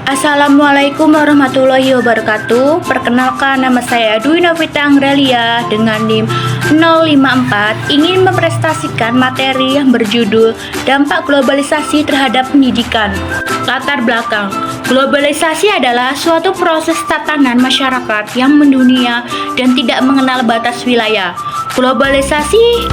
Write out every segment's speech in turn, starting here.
Assalamualaikum warahmatullahi wabarakatuh. Perkenalkan, nama saya Dwi Novita Anggralia dengan NIM 054, ingin mempresentasikan materi yang berjudul Dampak Globalisasi Terhadap Pendidikan. Latar belakang, globalisasi adalah suatu proses tatanan masyarakat yang mendunia dan tidak mengenal batas wilayah. Globalisasi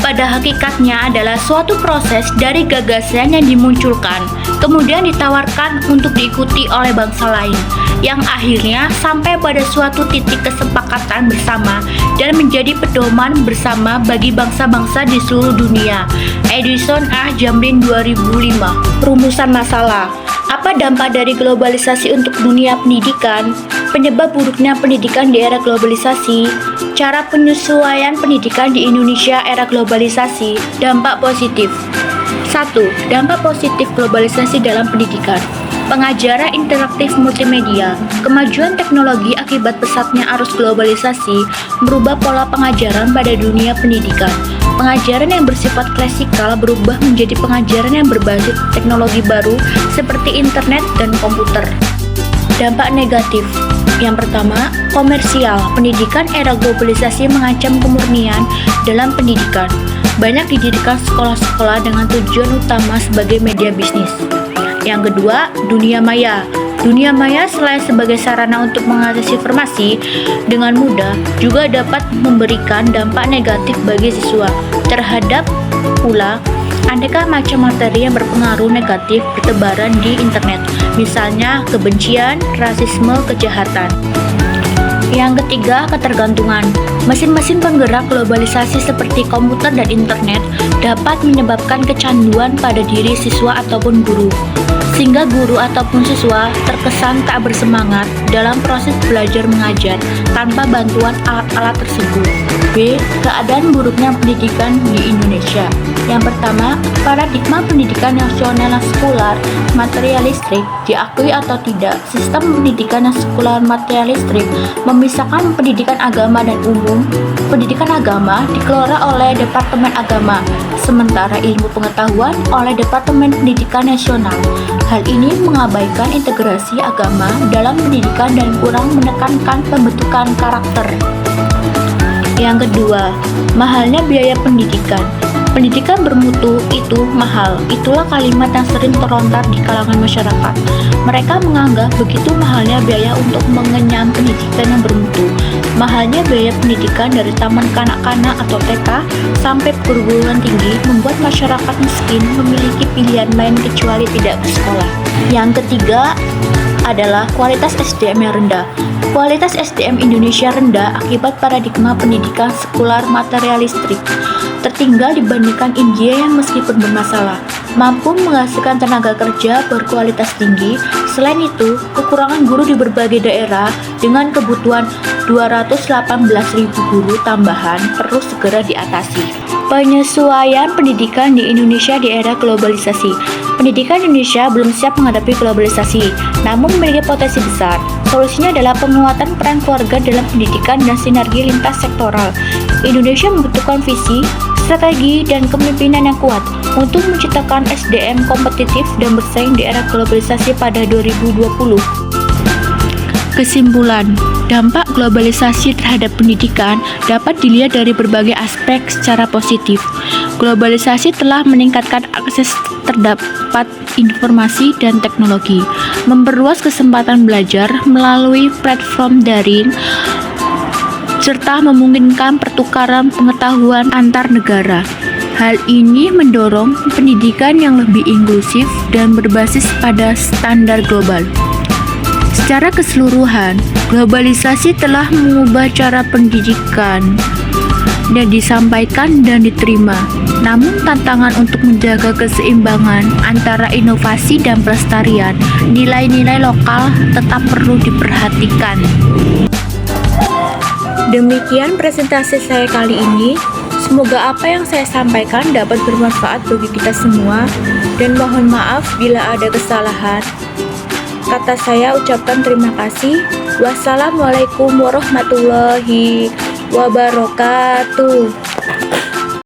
pada hakikatnya adalah suatu proses dari gagasan yang dimunculkan, kemudian ditawarkan untuk diikuti oleh bangsa lain, yang akhirnya sampai pada suatu titik kesepakatan bersama dan menjadi pedoman bersama bagi bangsa-bangsa di seluruh dunia. Edison A. Jamrin 2005. Rumusan masalah. Apa dampak dari globalisasi untuk dunia pendidikan? Penyebab buruknya pendidikan di era globalisasi. Cara penyesuaian pendidikan di Indonesia era globalisasi. Dampak positif. 1. Dampak positif globalisasi dalam pendidikan. Pengajaran interaktif multimedia. Kemajuan teknologi akibat pesatnya arus globalisasi merubah pola pengajaran pada dunia pendidikan. Pengajaran yang bersifat klasikal berubah menjadi pengajaran yang berbasis teknologi baru seperti internet dan komputer. Dampak negatif. Yang pertama, komersial. Pendidikan era globalisasi mengancam kemurnian dalam pendidikan. Banyak didirikan sekolah-sekolah dengan tujuan utama sebagai media bisnis. Yang kedua, dunia maya. Dunia maya selain sebagai sarana untuk mengakses informasi dengan mudah, juga dapat memberikan dampak negatif bagi siswa. Terhadap pula, aneka macam materi yang berpengaruh negatif bertebaran di internet, misalnya kebencian, rasisme, kejahatan. Yang ketiga, ketergantungan. Mesin-mesin penggerak globalisasi seperti komputer dan internet dapat menyebabkan kecanduan pada diri siswa ataupun guru, sehingga guru ataupun siswa terkesan tak bersemangat dalam proses belajar mengajar tanpa bantuan alat-alat tersebut. B. Keadaan buruknya pendidikan di Indonesia. Yang pertama, paradigma pendidikan nasional yang sekular materialistik. Diakui atau tidak, sistem pendidikan yang sekular materialistik memisahkan pendidikan agama dan umum. Pendidikan agama dikelola oleh Departemen Agama, sementara ilmu pengetahuan oleh Departemen Pendidikan Nasional. Hal ini mengabaikan integrasi agama dalam pendidikan dan kurang menekankan pembentukan karakter. Yang kedua, mahalnya biaya pendidikan. Pendidikan bermutu itu mahal. Itulah kalimat yang sering terlontar di kalangan masyarakat. Mereka menganggap begitu mahalnya biaya untuk mengenyam pendidikan yang bermutu. Mahalnya biaya pendidikan dari taman kanak-kanak atau TK sampai perguruan tinggi membuat masyarakat miskin memiliki pilihan lain kecuali tidak bersekolah. Yang ketiga adalah kualitas SDM yang rendah. Kualitas SDM Indonesia rendah akibat paradigma pendidikan sekular materialistik, tertinggal dibandingkan India yang meskipun bermasalah, mampu menghasilkan tenaga kerja berkualitas tinggi. Selain itu, kekurangan guru di berbagai daerah dengan kebutuhan 218.000 guru tambahan perlu segera diatasi. Penyesuaian pendidikan di Indonesia di era globalisasi. Pendidikan Indonesia belum siap menghadapi globalisasi, namun memiliki potensi besar. Solusinya adalah penguatan peran keluarga dalam pendidikan dan sinergi lintas sektoral. Indonesia membutuhkan visi, strategi, dan kepemimpinan yang kuat untuk menciptakan SDM kompetitif dan bersaing di era globalisasi pada 2020. Kesimpulan, dampak globalisasi terhadap pendidikan dapat dilihat dari berbagai aspek secara positif. Globalisasi telah meningkatkan akses terdapat informasi dan teknologi, memperluas kesempatan belajar melalui platform daring, serta memungkinkan pertukaran pengetahuan antar negara. Hal ini mendorong pendidikan yang lebih inklusif dan berbasis pada standar global. Secara keseluruhan, globalisasi telah mengubah cara pendidikan dan disampaikan dan diterima. Namun tantangan untuk menjaga keseimbangan antara inovasi dan pelestarian nilai-nilai lokal tetap perlu diperhatikan. Demikian presentasi saya kali ini. Semoga apa yang saya sampaikan dapat bermanfaat bagi kita semua, dan mohon maaf bila ada kesalahan. Kata saya ucapkan terima kasih. Wassalamualaikum warahmatullahi wabarakatuh.